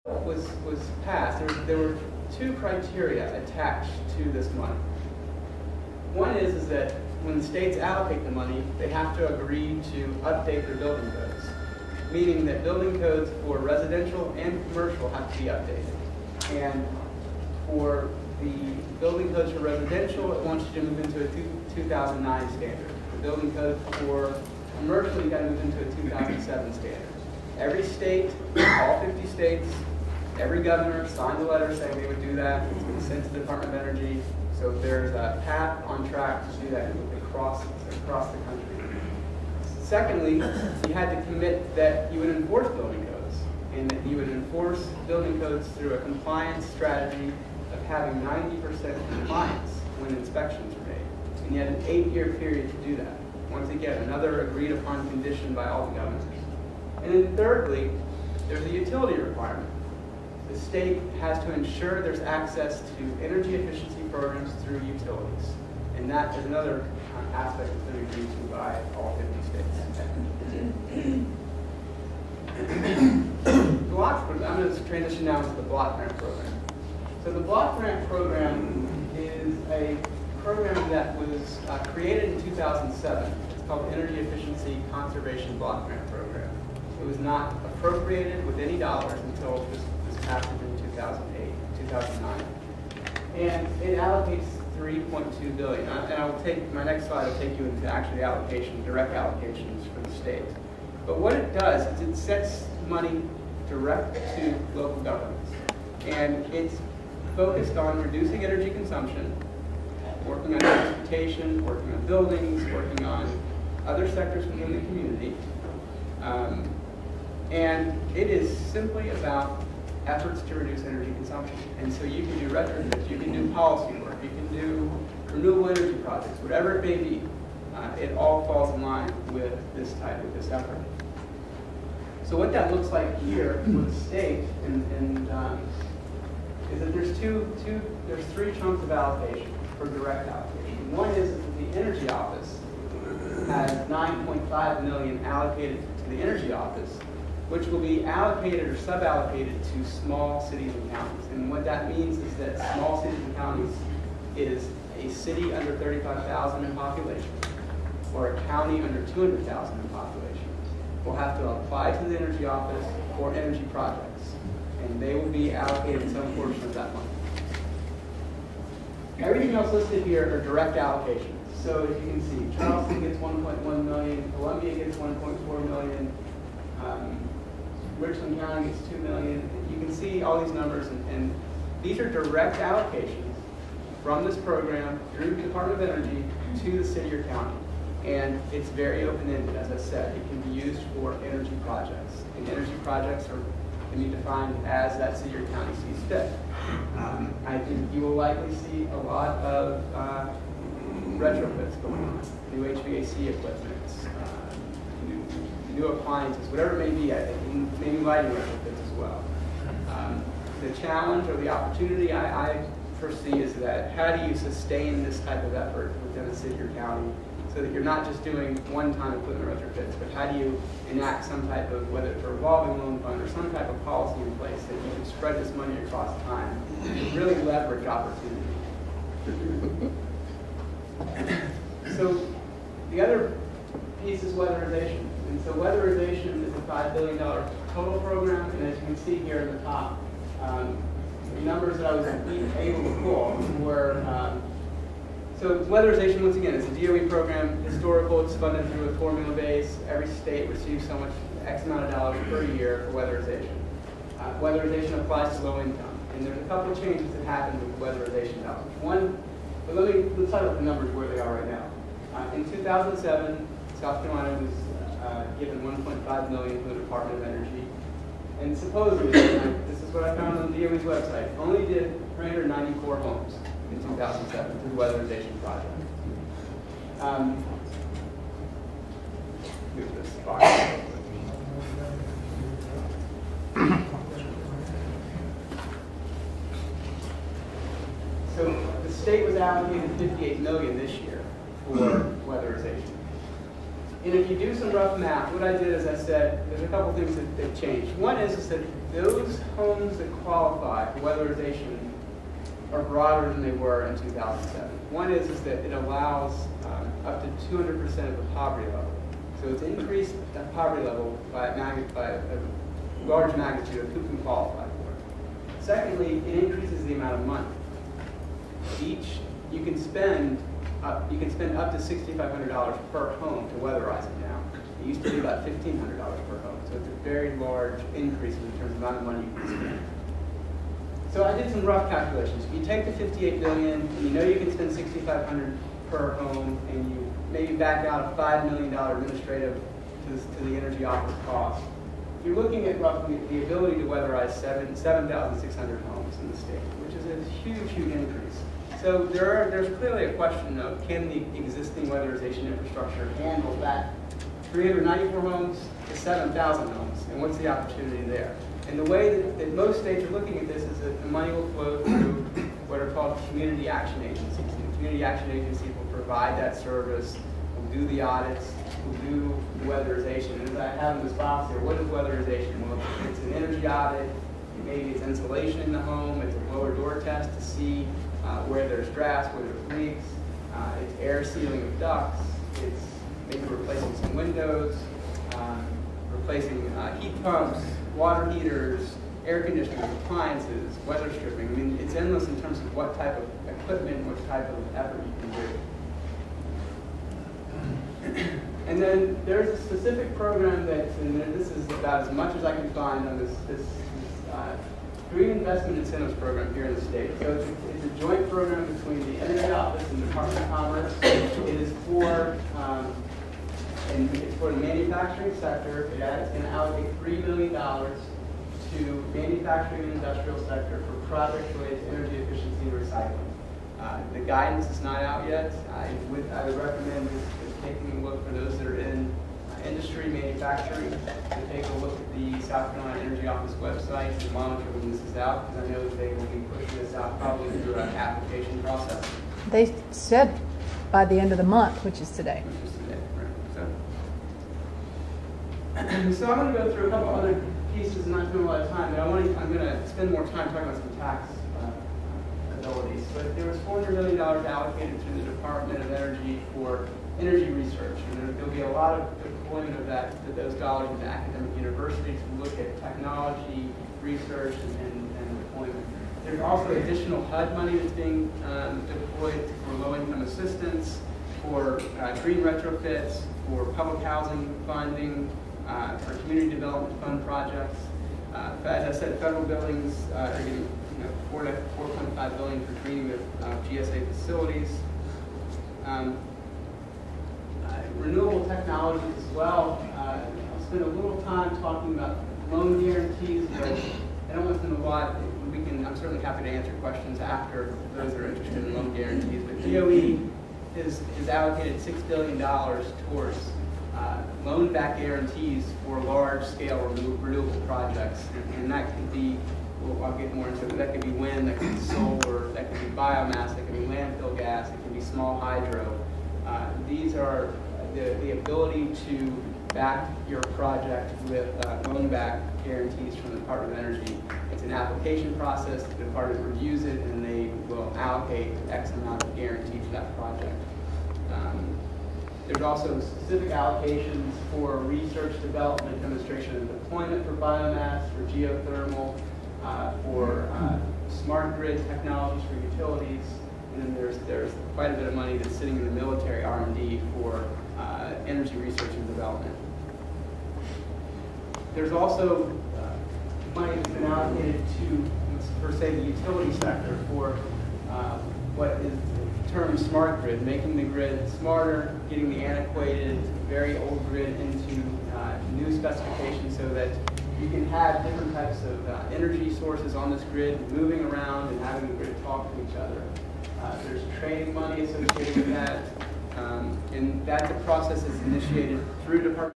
was passed, there were two criteria attached to this money. One is that when the states allocate the money, they have to agree to update their building codes, meaning that building codes for residential and commercial have to be updated. And for the building codes for residential, it wants you to move into a 2009 standard. The building code for commercial, you got to move into a 2007 standard. Every state, all 50 states, every governor signed a letter saying they would do that. It's been sent to the Department of Energy. So there's a path on track to do that across the country. Secondly, you had to commit that you would enforce building codes, and that you would enforce building codes through a compliance strategy of having 90% compliance when inspections are made. And you had an 8-year period to do that. Once again, another agreed upon condition by all the governors. And then thirdly, there's a utility requirement. The state has to ensure there's access to energy efficiency programs through utilities. And that is another aspect that's been agreed to by all 50 states. I'm going to transition now to the block grant program. So the block grant program is a program that was created in 2007. It's called the Energy Efficiency Conservation Block Grant Program. It was not appropriated with any dollars until this passage in 2009. And it allocates $3.2 billion. And I will take, my next slide will take you into actually direct allocations for the state. But what it does is it sets money direct to local governments. And it's focused on reducing energy consumption, working on transportation, working on buildings, working on other sectors within the community. And it is simply about efforts to reduce energy consumption. And so you can do retrofits, you can do policy work, you can do renewable energy projects, whatever it may be. It all falls in line with this effort. So what that looks like here for the state is that there's three chunks of allocation for direct allocation. One is that the Energy Office has $9.5 million allocated to the Energy Office, which will be allocated or sub-allocated to small cities and counties. And what that means is that small cities and counties is a city under 35,000 in population or a county under 200,000 in population will have to apply to the Energy Office for energy projects. And they will be allocated some portion of that money. Everything else listed here are direct allocations. So as you can see, Charleston gets $1.1 million, Columbia gets $1.4 million, Richland County gets $2 million. You can see all these numbers, and these are direct allocations from this program through the Department of Energy to the city or county. And it's very open-ended, as I said. It can be used for energy projects. And energy projects can be defined as that city or county sees fit. I think you will likely see a lot of retrofits going on, new HVAC equipment, new appliances, whatever it may be. I think maybe lighting retrofits as well. The challenge or the opportunity I foresee is that how do you sustain this type of effort within a city or county so that you're not just doing one-time equipment retrofits, but how do you enact some type of, whether it's a revolving loan fund or some type of policy in place that you can spread this money across time and really leverage opportunity. So the other piece is weatherization. And so weatherization is a $5 billion total program, and as you can see here in the top, the numbers that I was able to pull were, so weatherization, once again, is a DOE program, historical, it's funded through a formula base. Every state receives so much, X amount of dollars per year for weatherization. Weatherization applies to low income, and there's a couple of changes that happen with weatherization dollars. One, but let's talk about the numbers where they are right now. In 2007, South Carolina was given $1.5 million from the Department of Energy. And supposedly, this is what I found on the DOE's website, only did 394 homes in 2007 through the weatherization project. Move this box. So the state was allocated $58 million this year for weatherization. And if you do some rough math, what I did is I said, there's a couple things that changed. One is that those homes that qualify for weatherization are broader than they were in 2007. One is that it allows up to 200% of the poverty level. So it's increased that poverty level by a large magnitude of who can qualify for it. Secondly, it increases the amount of money. You can spend up to $6,500 per home to weatherize it now. It used to be about $1,500 per home. So it's a very large increase in terms of the amount of money you can spend. So I did some rough calculations. If you take the $58 billion, and you know you can spend $6,500 per home, and you maybe back out a $5 million administrative to the energy office cost, you're looking at roughly the ability to weatherize 7,600 homes in the state, which is a huge, huge increase. So there's clearly a question of, can the existing weatherization infrastructure handle that 394 homes to 7,000 homes, and what's the opportunity there? And the way that most states are looking at this is that the money will flow through what are called community action agencies. And the community action agencies will provide that service, will do the audits, will do the weatherization. And as I have in this box here, what is weatherization? Well, it's an energy audit, maybe it's insulation in the home, it's a blower door test to see where there's drafts, where there's leaks, it's air sealing of ducts, it's maybe replacing some windows, replacing heat pumps, water heaters, air conditioners, appliances, weather stripping. I mean, it's endless in terms of what type of equipment, what type of effort you can do. And then there's a specific program that's, and this is about as much as I can find on this Green Investment Incentives Program here in the state. So it's a joint program between the Energy Office and the Department of Commerce. It is for the manufacturing sector. It's going to allocate $3 million to manufacturing and industrial sector for projects related to energy efficiency and recycling. The guidance is not out yet. I would recommend just taking a look for those that are in industry, manufacturing, to take a look at the South Carolina Energy Office website and monitor when this is out, because I know that they will be pushing this out probably through an application process. They said by the end of the month, which is today. Which is today, right. So I'm going to go through a couple other pieces and not spend a lot of time, but I'm going to spend more time talking about some tax abilities. But there was $400 million allocated through the Department of Energy for energy research, and there'll be a lot of deployment of those dollars into academic universities to look at technology, research, and deployment. There's also additional HUD money that's being deployed for low-income assistance, for green retrofits, for public housing funding, for community development fund projects. As I said, federal buildings are getting $4.5 billion for greening of GSA facilities. Renewable technologies as well. I'll spend a little time talking about loan guarantees, but I don't want to spend a lot. I'm certainly happy to answer questions after those that are interested in loan guarantees. But DOE has allocated $6 billion towards loan-back guarantees for large-scale renewable projects, and that could be, I'll get more into it, but that could be wind, that could be solar, that could be biomass, that could be landfill gas, it could be small hydro. These are the ability to back your project with loan-back guarantees from the Department of Energy. It's an application process, the department reviews it, and they will allocate X amount of guarantee to that project. There's also specific allocations for research, development, demonstration, and deployment for biomass, for geothermal, for smart grid technologies for utilities, and then there's quite a bit of money that's sitting in the military R&D for energy research and development. There's also money that's been allocated to, per se, the utility sector for what is termed smart grid, making the grid smarter, getting the antiquated, very old grid into new specifications so that you can have different types of energy sources on this grid moving around and having the grid talk to each other. There's training money associated with that, and that's a process that's initiated through Department